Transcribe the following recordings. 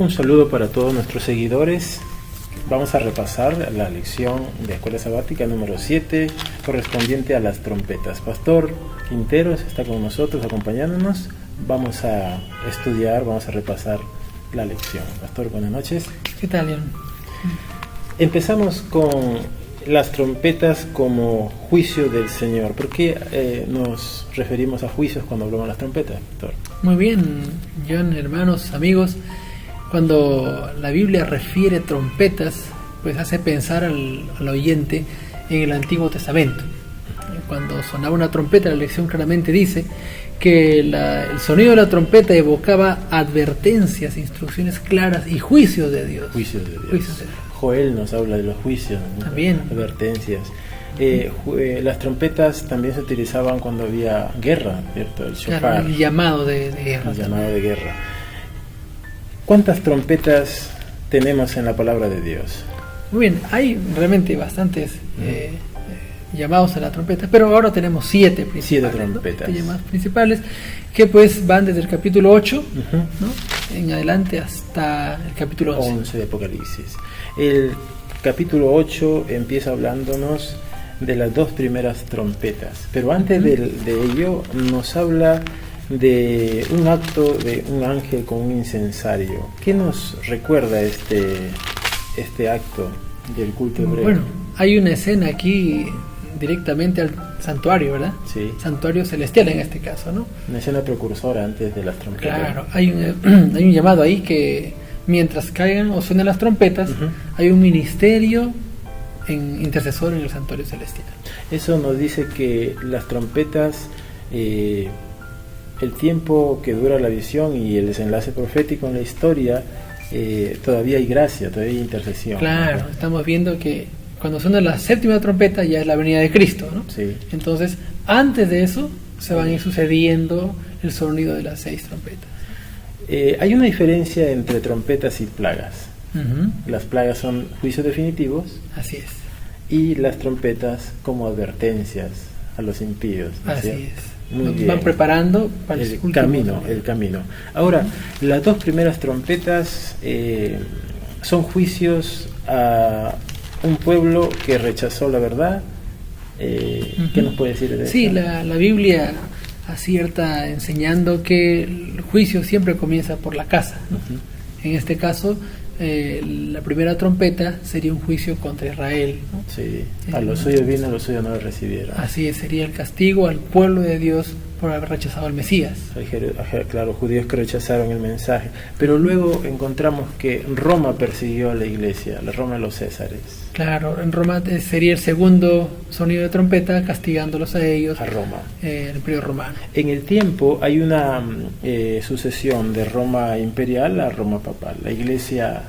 Un saludo para todos nuestros seguidores. Vamos a repasar la lección de Escuela Sabática número 7, correspondiente a las trompetas. Pastor Quinteros está con nosotros acompañándonos. Vamos a estudiar, vamos a repasar la lección. Pastor, buenas noches. ¿Qué tal, León? Empezamos con las trompetas como juicio del Señor. ¿Por qué nos referimos a juicios cuando hablamos de las trompetas, Pastor? Muy bien, John, hermanos, amigos. Cuando la Biblia refiere trompetas, pues hace pensar al oyente en el Antiguo Testamento. Cuando sonaba una trompeta, la lección claramente dice que el sonido de la trompeta evocaba advertencias, instrucciones claras y juicios de Dios. Juicios de Dios. Joel nos habla de los juicios, ¿no? También. Advertencias. Las trompetas también se utilizaban cuando había guerra, ¿cierto? El shofar. Claro, el llamado de guerra. El llamado de guerra. ¿Cuántas trompetas tenemos en la palabra de Dios? Muy bien, hay realmente bastantes llamados a la trompeta, pero ahora tenemos 7 principales. 7 trompetas. 7 llamados principales, que pues van desde el capítulo 8, ¿no?, en adelante hasta el capítulo 11 de Apocalipsis. El capítulo 8 empieza hablándonos de las 2 primeras trompetas, pero antes de ello nos habla de un acto de un ángel con un incensario. ¿Qué nos recuerda este acto del culto hebreo? Bueno, hay una escena aquí directamente al santuario, ¿verdad? Sí. Santuario celestial en este caso, ¿no? Una escena precursora antes de las trompetas. Claro, hay un llamado ahí que mientras caigan o suenan las trompetas, hay un ministerio intercesor en el santuario celestial. Eso nos dice que las trompetas, el tiempo que dura la visión y el desenlace profético en la historia, todavía hay gracia, todavía hay intercesión. Claro, ¿no? estamos viendo que cuando suena la 7ª trompeta ya es la venida de Cristo, ¿no? Sí. Entonces, antes de eso se van a ir sucediendo el sonido de las 6 trompetas. Hay una diferencia entre trompetas y plagas. Las plagas son juicios definitivos. Así es. Y las trompetas como advertencias a los impíos, ¿no? Así ¿cierto? es. Muy Nos bien. van preparando para el camino. Ahora, las 2 primeras trompetas son juicios a un pueblo que rechazó la verdad. ¿Qué nos puede decir de eso? Sí, la Biblia acierta enseñando que el juicio siempre comienza por la casa, ¿no? En este caso, la primera trompeta sería un juicio contra Israel, ¿no? Sí, a los suyos vino, a los suyos no lo recibieron. Así es, sería el castigo al pueblo de Dios por haber rechazado al Mesías. Claro, judíos que rechazaron el mensaje. Pero luego encontramos que Roma persiguió a la iglesia, la Roma de los Césares. Claro, en Roma sería el segundo sonido de trompeta, castigándolos a ellos. A Roma. El imperio romano. En el tiempo hay una sucesión de Roma imperial a Roma papal, la iglesia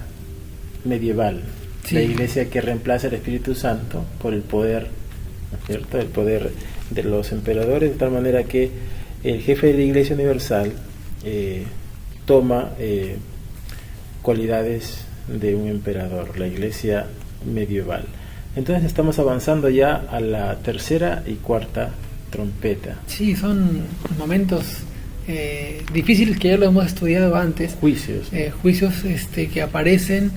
medieval, sí, la iglesia que reemplaza el Espíritu Santo por el poder, ¿no es cierto?, el poder de los emperadores, de tal manera que el jefe de la Iglesia Universal toma cualidades de un emperador, la iglesia medieval. Entonces estamos avanzando ya a la 3ª y 4ª trompeta. Sí, son momentos difíciles que ya lo hemos estudiado antes. Juicios. Juicios que aparecen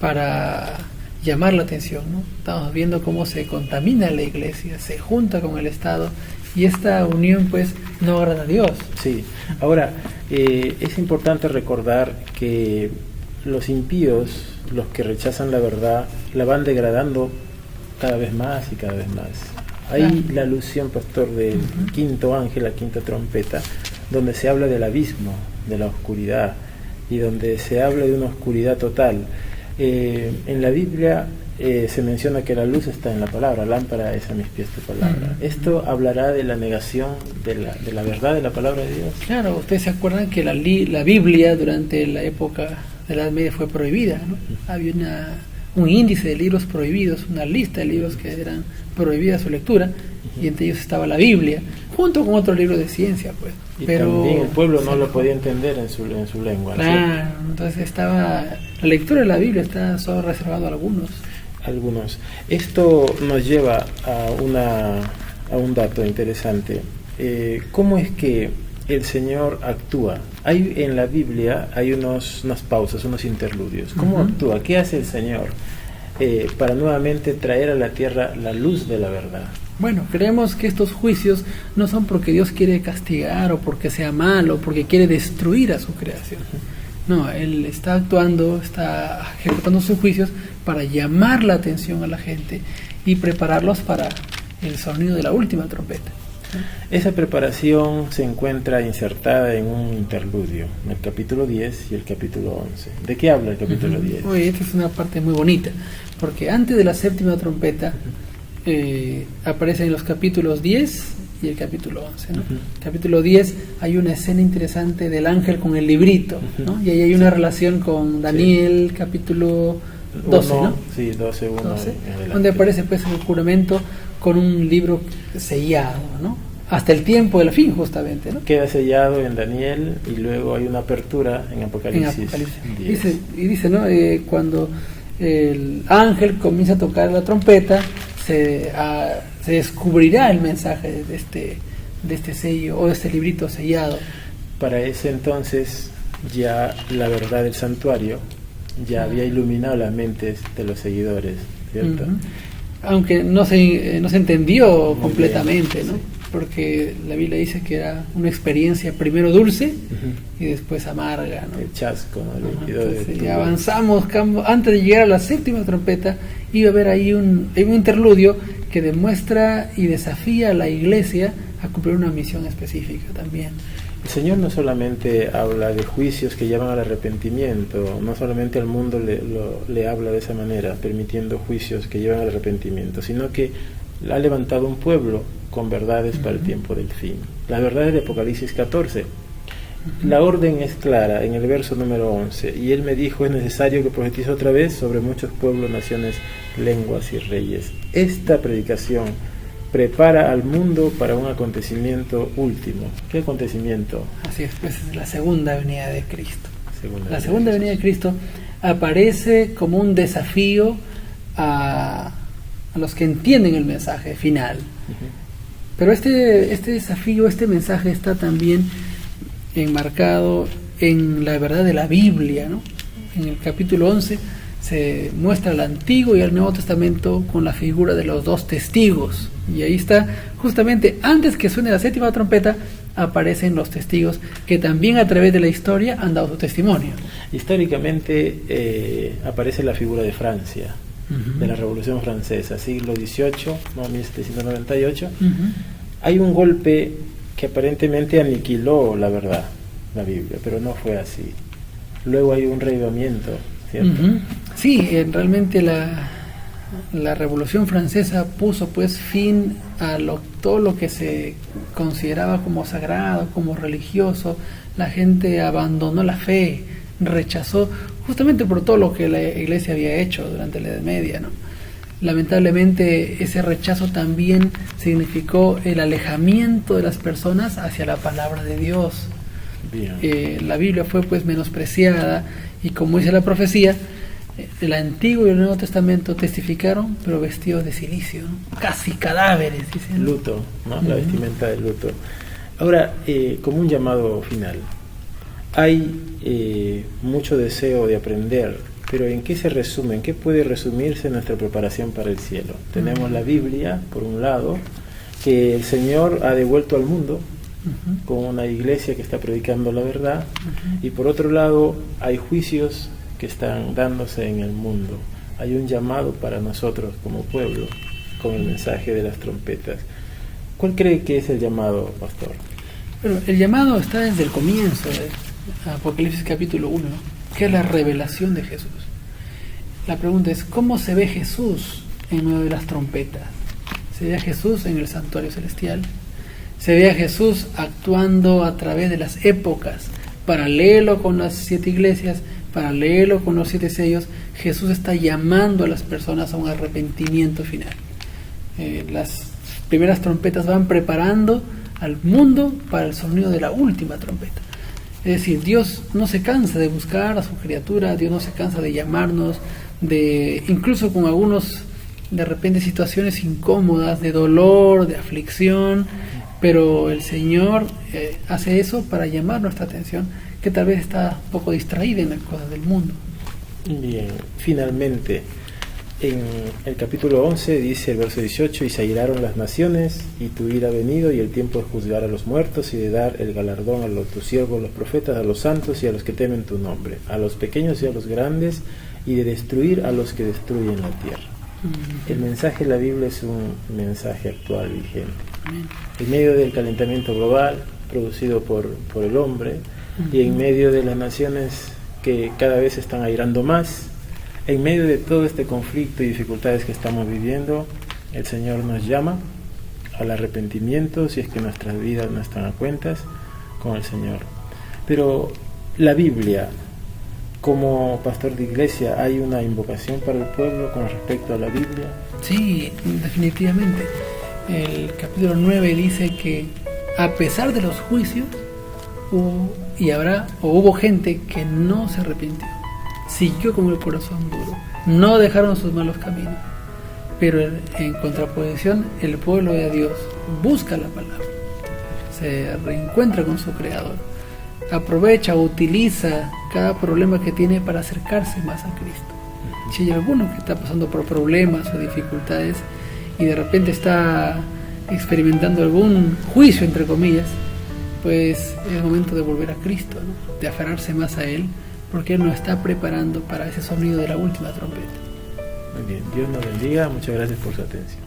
para llamar la atención, ¿no? Estamos viendo cómo se contamina la iglesia, se junta con el Estado, y esta unión pues no agrada a Dios. Sí. Ahora, es importante recordar que los impíos, los que rechazan la verdad, la van degradando cada vez más y cada vez más. Hay la alusión, pastor, del 5.º ángel, la 5ª trompeta, donde se habla del abismo, de la oscuridad, y donde se habla de una oscuridad total. En la Biblia se menciona que la luz está en la palabra, lámpara es a mis pies tu palabra. Esto hablará de la negación de la verdad de la palabra de Dios. Claro, ustedes se acuerdan que la Biblia durante la época de la Edad Media fue prohibida, ¿no? Había un índice de libros prohibidos, una lista de libros que eran prohibidas su lectura, y entre ellos estaba la Biblia, junto con otro libro de ciencia, pues. Y pero también el pueblo no lo podía entender en su lengua. Claro, ¿sí? Entonces la lectura de la Biblia está solo reservado a algunos. Esto nos lleva a un dato interesante. ¿Cómo es que el Señor actúa. Hay en la Biblia hay unas pausas, unos interludios. ¿Cómo actúa? ¿Qué hace el Señor para nuevamente traer a la tierra la luz de la verdad? Bueno, creemos que estos juicios no son porque Dios quiere castigar o porque sea malo o porque quiere destruir a su creación. No, Él está actuando, está ejecutando sus juicios para llamar la atención a la gente y prepararlos para el sonido de la última trompeta. Esa preparación se encuentra insertada en un interludio, en el capítulo 10 y el capítulo 11. ¿De qué habla el capítulo 10? Oye, esta es una parte muy bonita, porque antes de la séptima trompeta aparecen los capítulos 10 y el capítulo 11, ¿no? Capítulo 10 hay una escena interesante del ángel con el librito, ¿no? Y ahí hay una relación con Daniel, capítulo 12, ¿no? Sí, 12, 1 donde aparece pues el juramento con un libro sellado, ¿no? Hasta el tiempo del fin, justamente, ¿no? Queda sellado en Daniel y luego hay una apertura en Apocalipsis 10. Dice, ¿no? Cuando el ángel comienza a tocar la trompeta, se descubrirá el mensaje de este sello o de este librito sellado. Para ese entonces ya la verdad del santuario ya había iluminado las mentes de los seguidores, ¿cierto? Aunque no se entendió Muy completamente, bien, ¿no? Sí. Porque la Biblia dice que era una experiencia primero dulce y después amarga, ¿no? El chasco, ¿no? Entonces, avanzamos, antes de llegar a la séptima trompeta iba a haber ahí un interludio que demuestra y desafía a la iglesia a cumplir una misión específica también. El Señor no solamente habla de juicios que llevan al arrepentimiento, no solamente al mundo le habla de esa manera, permitiendo juicios que llevan al arrepentimiento, sino que ha levantado un pueblo con verdades para el tiempo del fin. Las verdades de Apocalipsis 14. La orden es clara en el verso número 11. Y Él me dijo, es necesario que profetice otra vez sobre muchos pueblos, naciones, lenguas y reyes. Esta predicación prepara al mundo para un acontecimiento último. ¿Qué acontecimiento? Así es, pues es la segunda venida de Cristo. La venida segunda venida de Cristo aparece como un desafío a los que entienden el mensaje final. Pero este desafío, este mensaje está también enmarcado en la verdad de la Biblia, ¿no? En el capítulo 11 se muestra el Antiguo y el Nuevo Testamento con la figura de los dos testigos. Y ahí está, justamente antes que suene la séptima trompeta, aparecen los testigos que también a través de la historia han dado su testimonio. Históricamente aparece la figura de Francia, de la Revolución Francesa, siglo XVIII, no, 1798. Hay un golpe que aparentemente aniquiló la verdad, la Biblia, pero no fue así. Luego hay un reavivamiento, ¿cierto? Sí, realmente la Revolución Francesa puso pues fin a todo lo que se consideraba como sagrado, como religioso. La gente abandonó la fe, rechazó, justamente por todo lo que la Iglesia había hecho durante la Edad Media, ¿no? Lamentablemente ese rechazo también significó el alejamiento de las personas hacia la palabra de Dios. La Biblia fue pues menospreciada y, como dice la profecía, el Antiguo y el Nuevo Testamento testificaron, pero vestidos de silicio, ¿no? Casi cadáveres, dicen. Luto, ¿no? La vestimenta de luto. Ahora, como un llamado final, hay mucho deseo de aprender, pero ¿en qué se resume? ¿En qué puede resumirse nuestra preparación para el cielo? Tenemos la Biblia, por un lado, que el Señor ha devuelto al mundo con una iglesia que está predicando la verdad, y por otro lado hay juicios que están dándose en el mundo. Hay un llamado para nosotros como pueblo con el mensaje de las trompetas. ¿Cuál cree que es el llamado, pastor? Bueno, el llamado está desde el comienzo de Apocalipsis capítulo 1, que es la revelación de Jesús. La pregunta es, ¿cómo se ve Jesús en medio de las trompetas? ¿Se ve a Jesús en el santuario celestial? ¿Se ve a Jesús actuando a través de las épocas? Paralelo con las 7 iglesias, paralelo con los 7 sellos, Jesús está llamando a las personas a un arrepentimiento final. Las primeras trompetas van preparando al mundo para el sonido de la última trompeta. Es decir, Dios no se cansa de buscar a su criatura, Dios no se cansa de llamarnos, incluso con algunos de repente situaciones incómodas, de dolor, de aflicción, pero el Señor hace eso para llamar nuestra atención, que tal vez está un poco distraída en las cosas del mundo. Bien, finalmente, en el capítulo 11 dice el verso 18: y se airaron las naciones, y tu ira ha venido, y el tiempo de juzgar a los muertos, y de dar el galardón a tus siervos los profetas, a los santos y a los que temen tu nombre, a los pequeños y a los grandes, y de destruir a los que destruyen la tierra. El mensaje de la Biblia es un mensaje actual, vigente. En medio del calentamiento global producido por el hombre, y en medio de las naciones que cada vez están airando más, en medio de todo este conflicto y dificultades que estamos viviendo, el Señor nos llama al arrepentimiento si es que nuestras vidas no están a cuentas con el Señor. Pero la Biblia, como pastor de iglesia, ¿hay una invocación para el pueblo con respecto a la Biblia? Sí, definitivamente. El capítulo 9 dice que a pesar de los juicios, hubo gente que no se arrepintió, siguió con el corazón duro, no dejaron sus malos caminos, pero en contraposición el pueblo de Dios busca la palabra, se reencuentra con su Creador, aprovecha, utiliza cada problema que tiene para acercarse más a Cristo. Si hay alguno que está pasando por problemas o dificultades y de repente está experimentando algún juicio, entre comillas, pues es el momento de volver a Cristo, ¿no? De aferrarse más a Él, porque Él nos está preparando para ese sonido de la última trompeta. Muy bien, Dios nos bendiga, muchas gracias por su atención.